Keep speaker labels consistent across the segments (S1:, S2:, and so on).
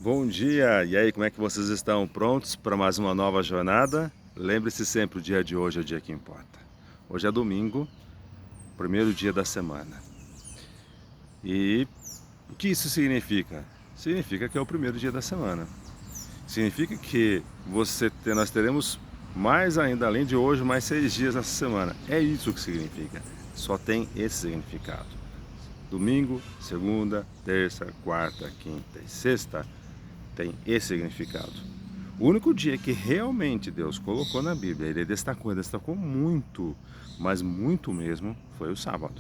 S1: Bom dia! E aí, como é que vocês estão? Prontos para mais uma nova jornada? Lembre-se sempre, o dia de hoje é o dia que importa. Hoje é domingo, primeiro dia da semana. E o que isso significa? Significa que é o primeiro dia da semana. Significa que nós teremos mais ainda, além de hoje, mais 6 dias nessa semana. É isso que significa. Só tem esse significado. Domingo, segunda, terça, quarta, quinta e sexta tem esse significado. O único dia que realmente Deus colocou na Bíblia, ele destacou muito, mas muito mesmo, foi o sábado.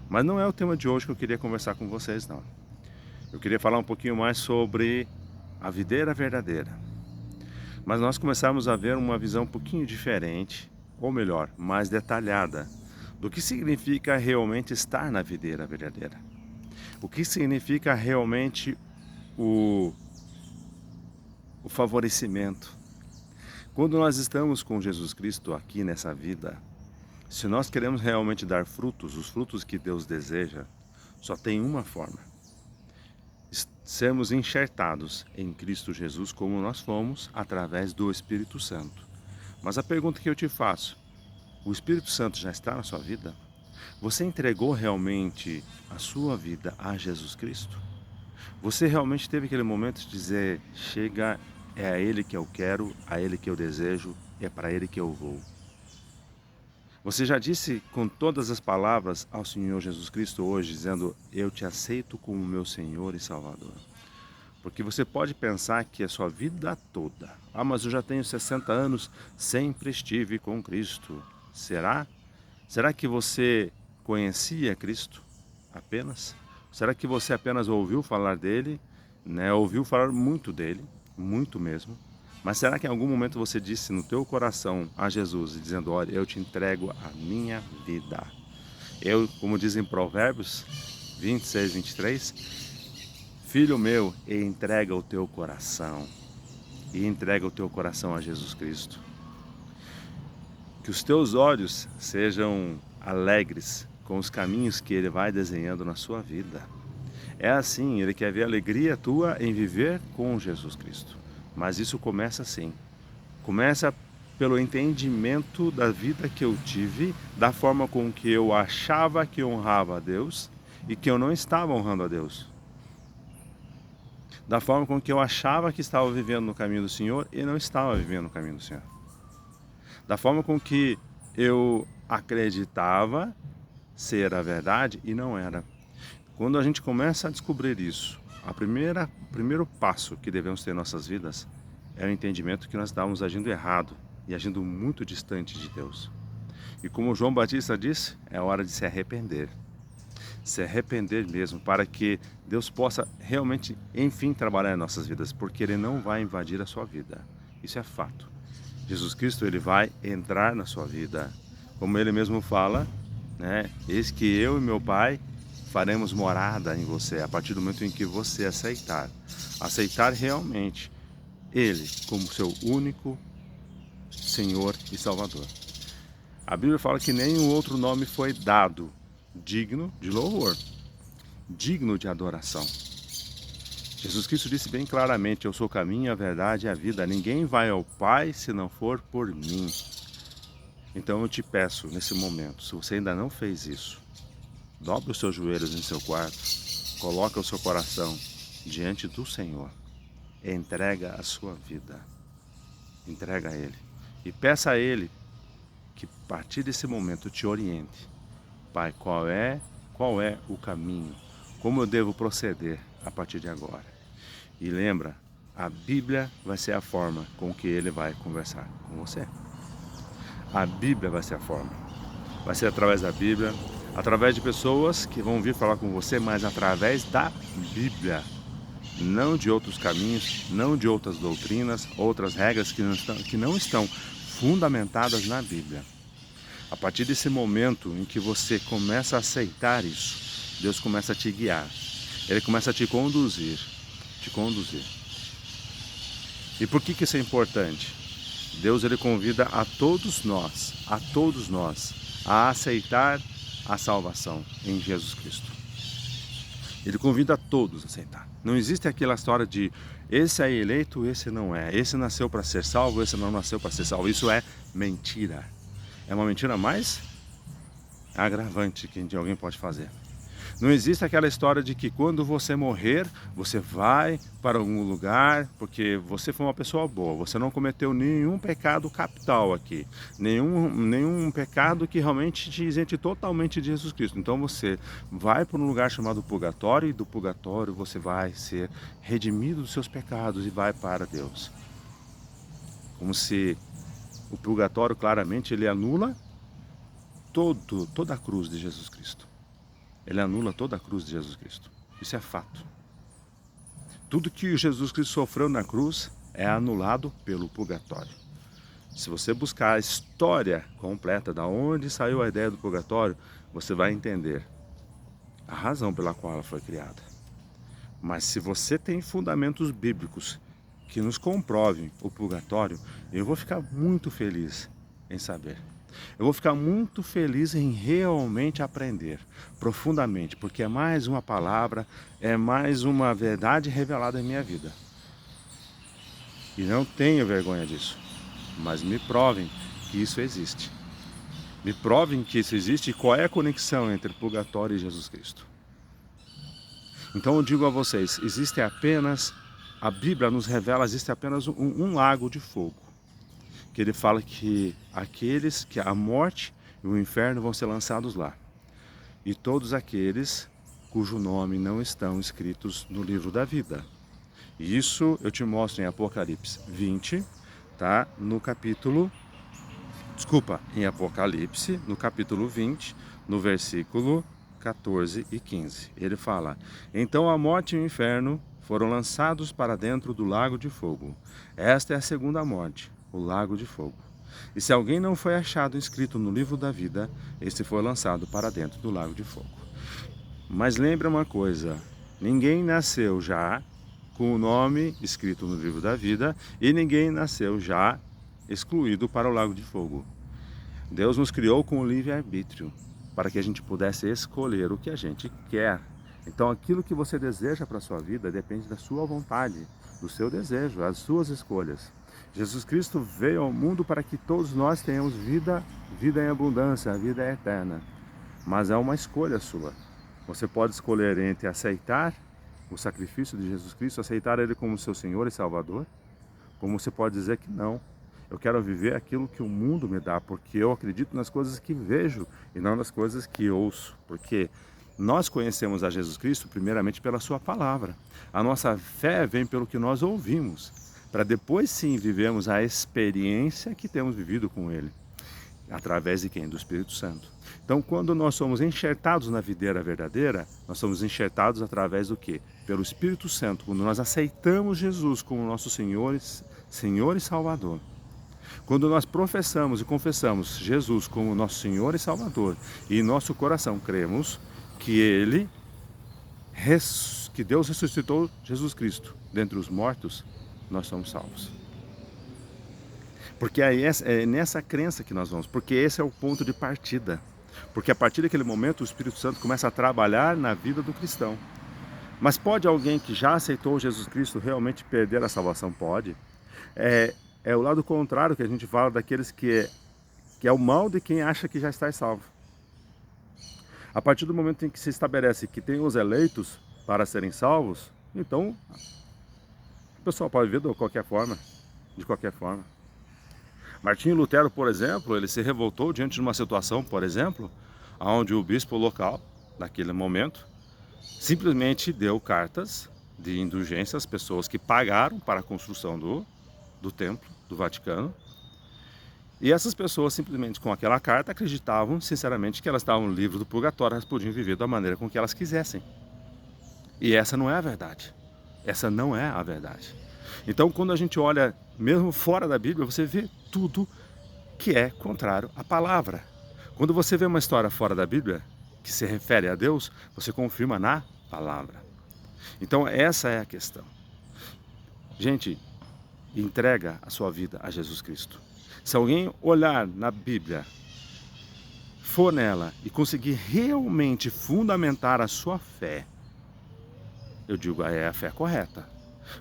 S1: Mas não é o tema de hoje que eu queria conversar com vocês, não. Eu queria falar um pouquinho mais sobre a videira verdadeira. Mas nós começamos a ver uma visão um pouquinho diferente, ou melhor, mais detalhada, do que significa realmente estar na videira verdadeira. O que significa realmente o favorecimento. Quando nós estamos com Jesus Cristo aqui nessa vida, se nós queremos realmente dar frutos, os frutos que Deus deseja, só tem uma forma: sermos enxertados em Cristo Jesus como nós fomos, através do Espírito Santo. Mas a pergunta que eu te faço: o Espírito Santo já está na sua vida? Você entregou realmente a sua vida a Jesus Cristo? Você realmente teve aquele momento de dizer: chega, é a Ele que eu quero, a Ele que eu desejo, é para Ele que eu vou? Você já disse com todas as palavras ao Senhor Jesus Cristo hoje, dizendo: eu te aceito como meu Senhor e Salvador? Porque você pode pensar que a sua vida toda: mas eu já tenho 60 anos, sempre estive com Cristo. Será? Será que você conhecia Cristo apenas? Será que você apenas ouviu falar dele, né? Ouviu falar muito dele, muito mesmo? Mas será que em algum momento você disse no teu coração a Jesus, dizendo: olha, eu te entrego a minha vida? Eu, como dizem Provérbios 26, 23, filho meu, entrega o teu coração. E entrega o teu coração a Jesus Cristo. Que os teus olhos sejam alegres com os caminhos que Ele vai desenhando na sua vida. É assim, Ele quer ver a alegria tua em viver com Jesus Cristo. Mas isso começa assim. Começa pelo entendimento da vida que eu tive, da forma com que eu achava que honrava a Deus e que eu não estava honrando a Deus. Da forma com que eu achava que estava vivendo no caminho do Senhor e não estava vivendo no caminho do Senhor. Da forma com que eu acreditava ser a verdade e não era. Quando a gente começa a descobrir isso, o primeiro passo que devemos ter em nossas vidas é o entendimento que nós estávamos agindo errado e agindo muito distante de Deus. E como João Batista disse, é hora de se arrepender. Se arrepender mesmo, para que Deus possa realmente, enfim, trabalhar em nossas vidas, porque Ele não vai invadir a sua vida. Isso é fato. Jesus Cristo, Ele vai entrar na sua vida. Como Ele mesmo fala, né? Eis que eu e meu Pai faremos morada em você, a partir do momento em que você aceitar realmente Ele como seu único Senhor e Salvador. A Bíblia fala que nenhum outro nome foi dado digno de louvor, digno de adoração. Jesus Cristo disse bem claramente: eu sou o caminho, a verdade e a vida. Ninguém vai ao Pai se não for por mim. Então eu te peço, nesse momento, se você ainda não fez isso, dobre os seus joelhos em seu quarto, coloque o seu coração diante do Senhor, entrega a sua vida, entrega a Ele e peça a Ele que a partir desse momento te oriente. Pai, qual é o caminho? Como eu devo proceder a partir de agora? E lembra, a Bíblia vai ser a forma com que Ele vai conversar com você. A Bíblia vai ser a forma. Vai ser através da Bíblia, através de pessoas que vão vir falar com você, mas através da Bíblia. Não de outros caminhos, não de outras doutrinas, outras regras que não estão fundamentadas na Bíblia. A partir desse momento em que você começa a aceitar isso, Deus começa a te guiar. Ele começa a te conduzir. E por que isso é importante? Deus, Ele convida a todos nós, a aceitar a salvação em Jesus Cristo. Ele convida a todos a aceitar. Não existe aquela história de esse é eleito, esse não é. Esse nasceu para ser salvo, esse não nasceu para ser salvo. Isso é mentira. É uma mentira mais agravante que alguém pode fazer. Não existe aquela história de que quando você morrer, você vai para algum lugar, porque você foi uma pessoa boa, você não cometeu nenhum pecado capital aqui, nenhum pecado que realmente te isente totalmente de Jesus Cristo. Então você vai para um lugar chamado purgatório, e do purgatório você vai ser redimido dos seus pecados e vai para Deus. Como se o purgatório claramente ele anula toda a cruz de Jesus Cristo. Ele anula toda a cruz de Jesus Cristo. Isso é fato. Tudo que Jesus Cristo sofreu na cruz é anulado pelo purgatório. Se você buscar a história completa da onde saiu a ideia do purgatório, você vai entender a razão pela qual ela foi criada. Mas se você tem fundamentos bíblicos que nos comprovem o purgatório, eu vou ficar muito feliz em saber. Eu vou ficar muito feliz em realmente aprender profundamente, porque é mais uma palavra, é mais uma verdade revelada em minha vida. E não tenho vergonha disso, mas me provem que isso existe. Me provem que isso existe e qual é a conexão entre purgatório e Jesus Cristo. Então eu digo a vocês, a Bíblia nos revela, existe apenas um lago de fogo. Que ele fala que a morte e o inferno vão ser lançados lá. E todos aqueles cujo nome não estão escritos no livro da vida. E isso eu te mostro em Apocalipse 20, tá? Em Apocalipse, no capítulo 20, no versículo 14 e 15. Ele fala: então a morte e o inferno foram lançados para dentro do lago de fogo. Esta é a segunda morte, o lago de fogo. E se alguém não foi achado inscrito no livro da vida, este foi lançado para dentro do lago de fogo. Mas lembre uma coisa, ninguém nasceu já com o nome escrito no livro da vida e ninguém nasceu já excluído para o lago de fogo. Deus nos criou com o livre-arbítrio, para que a gente pudesse escolher o que a gente quer. Então aquilo que você deseja para a sua vida depende da sua vontade, do seu desejo, das suas escolhas. Jesus Cristo veio ao mundo para que todos nós tenhamos vida em abundância, a vida é eterna. Mas é uma escolha sua. Você pode escolher entre aceitar o sacrifício de Jesus Cristo, aceitar Ele como seu Senhor e Salvador, como você pode dizer que não. Eu quero viver aquilo que o mundo me dá, porque eu acredito nas coisas que vejo e não nas coisas que ouço. Porque nós conhecemos a Jesus Cristo primeiramente pela sua palavra. A nossa fé vem pelo que nós ouvimos, para depois sim vivermos a experiência que temos vivido com Ele. Através de quem? Do Espírito Santo. Então, quando nós somos enxertados na videira verdadeira, nós somos enxertados através do quê? Pelo Espírito Santo. Quando nós aceitamos Jesus como nosso Senhor e Salvador. Quando nós professamos e confessamos Jesus como nosso Senhor e Salvador, e em nosso coração cremos que que Deus ressuscitou Jesus Cristo dentre os mortos, nós somos salvos. Porque é nessa crença que nós vamos, porque esse é o ponto de partida. Porque a partir daquele momento o Espírito Santo começa a trabalhar na vida do cristão. Mas pode alguém que já aceitou Jesus Cristo realmente perder a salvação? Pode. É o lado contrário que a gente fala daqueles que é o mal de quem acha que já está salvo. A partir do momento em que se estabelece que tem os eleitos para serem salvos, então o pessoal pode viver de qualquer forma. Martinho Lutero, por exemplo, ele se revoltou diante de uma situação, por exemplo, onde o bispo local, naquele momento, simplesmente deu cartas de indulgência às pessoas que pagaram para a construção do templo do Vaticano. E essas pessoas simplesmente com aquela carta acreditavam sinceramente que elas estavam livres do purgatório, elas podiam viver da maneira com que elas quisessem. E essa não é a verdade. Essa não é a verdade. Então quando a gente olha mesmo fora da Bíblia, você vê tudo que é contrário à palavra. Quando você vê uma história fora da Bíblia, que se refere a Deus, você confirma na palavra. Então essa é a questão. Gente, entrega a sua vida a Jesus Cristo. Se alguém olhar na Bíblia, for nela e conseguir realmente fundamentar a sua fé, eu digo, é a fé correta.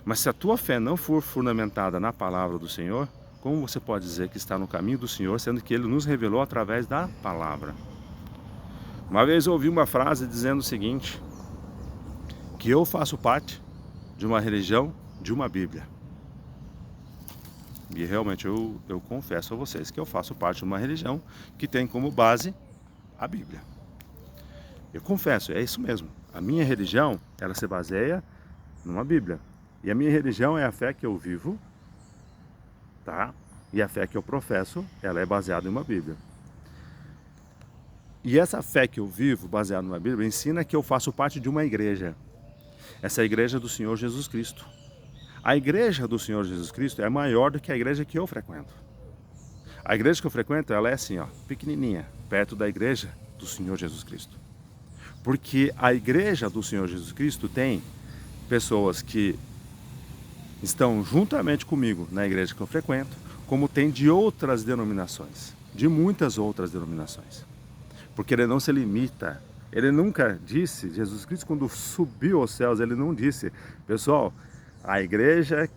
S1: Mas se a tua fé não for fundamentada na palavra do Senhor, como você pode dizer que está no caminho do Senhor, sendo que Ele nos revelou através da palavra? Uma vez eu ouvi uma frase dizendo o seguinte, que eu faço parte de uma religião, de uma Bíblia. E realmente eu confesso a vocês que eu faço parte de uma religião que tem como base a Bíblia. Eu confesso, é isso mesmo. A minha religião, ela se baseia numa Bíblia. E a minha religião é a fé que eu vivo, tá? E a fé que eu professo, ela é baseada em uma Bíblia. E essa fé que eu vivo, baseada numa Bíblia, ensina que eu faço parte de uma igreja. Essa é a igreja do Senhor Jesus Cristo. A igreja do Senhor Jesus Cristo é maior do que a igreja que eu frequento. A igreja que eu frequento, ela é assim, ó, pequenininha, perto da igreja do Senhor Jesus Cristo. Porque a igreja do Senhor Jesus Cristo tem pessoas que estão juntamente comigo na igreja que eu frequento, como tem de outras denominações, de muitas outras denominações. Porque ele não se limita, ele nunca disse, Jesus Cristo quando subiu aos céus, ele não disse, pessoal, a igreja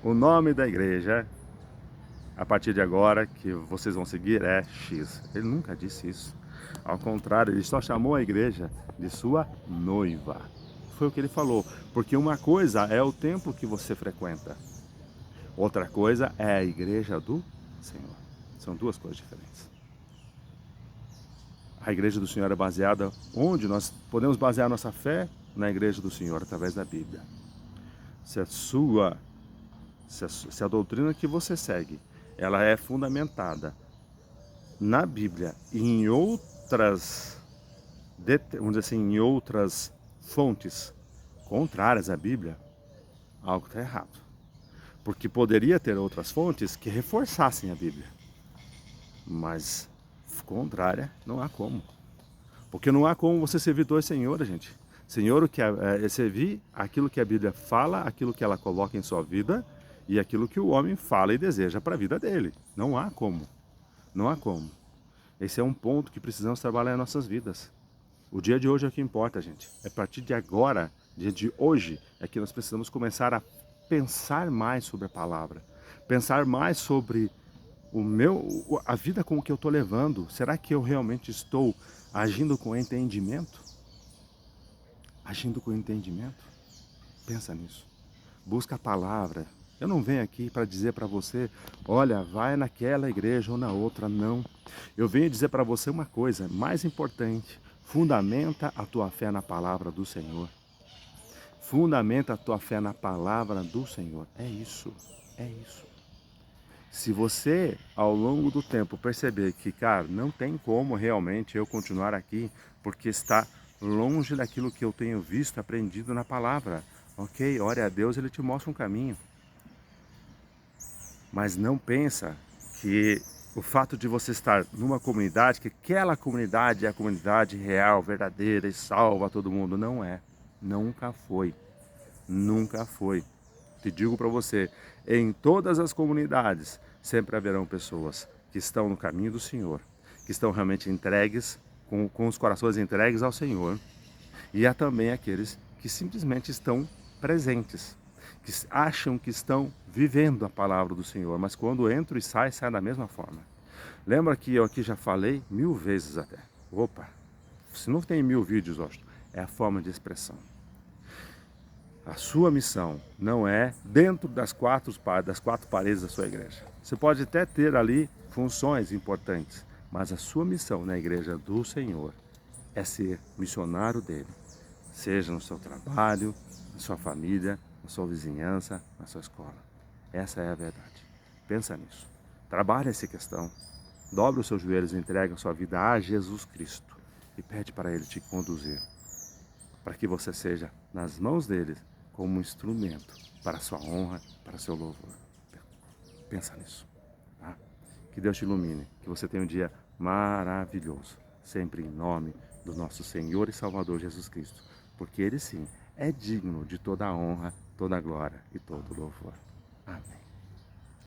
S1: o nome da igreja, a partir de agora, que vocês vão seguir é X. Ele nunca disse isso. Ao contrário, ele só chamou a igreja de sua noiva. Foi o que ele falou. Porque uma coisa é o templo que você frequenta. Outra coisa é a igreja do Senhor. São duas coisas diferentes. A igreja do Senhor é baseada onde nós podemos basear nossa fé na igreja do Senhor, através da Bíblia. Se a doutrina que você segue, ela é fundamentada na Bíblia e em outras, vamos dizer assim, em outras fontes contrárias à Bíblia, algo está errado. Porque poderia ter outras fontes que reforçassem a Bíblia, mas contrária não há como. Porque não há como você servir dois senhores, gente. Senhor é servir aquilo que a Bíblia fala, aquilo que ela coloca em sua vida e aquilo que o homem fala e deseja para a vida dele. Não há como. Não há como. Esse é um ponto que precisamos trabalhar em nossas vidas. O dia de hoje é o que importa, gente. É a partir de agora, dia de hoje, é que nós precisamos começar a pensar mais sobre a palavra. Pensar mais sobre a vida com que eu estou levando. Será que eu realmente estou agindo com entendimento? Agindo com entendimento? Pensa nisso. Busca a palavra. Eu não venho aqui para dizer para você, olha, vai naquela igreja ou na outra, não. Eu venho dizer para você uma coisa mais importante. Fundamenta a tua fé na palavra do Senhor. Fundamenta a tua fé na palavra do Senhor. É isso. É isso. Se você, ao longo do tempo, perceber que, cara, não tem como realmente eu continuar aqui, porque está longe daquilo que eu tenho visto, aprendido na palavra. Ok, ore a Deus, Ele te mostra um caminho. Mas não pensa que o fato de você estar numa comunidade, que aquela comunidade é a comunidade real, verdadeira e salva todo mundo. Não é. Nunca foi. Nunca foi. Te digo para você, em todas as comunidades sempre haverão pessoas que estão no caminho do Senhor, que estão realmente entregues, com os corações entregues ao Senhor, e há também aqueles que simplesmente estão presentes, que acham que estão vivendo a palavra do Senhor, mas quando entram e saem da mesma forma. Lembra que eu aqui já falei 1000 vezes até, opa, se não tem 1000 vídeos, é a forma de expressão. A sua missão não é dentro das quatro paredes da sua igreja. Você pode até ter ali funções importantes, mas a sua missão na igreja do Senhor é ser missionário dele. Seja no seu trabalho, na sua família, na sua vizinhança, na sua escola. Essa é a verdade. Pensa nisso. Trabalhe essa questão. Dobre os seus joelhos e entregue a sua vida a Jesus Cristo. E pede para Ele te conduzir. Para que você seja, nas mãos dele, como um instrumento para a sua honra, para o seu louvor. Pensa nisso. Tá? Que Deus te ilumine. Que você tenha um dia maravilhoso. Sempre em nome do nosso Senhor e Salvador Jesus Cristo. Porque Ele sim é digno de toda a honra, toda a glória e todo o louvor. Amém.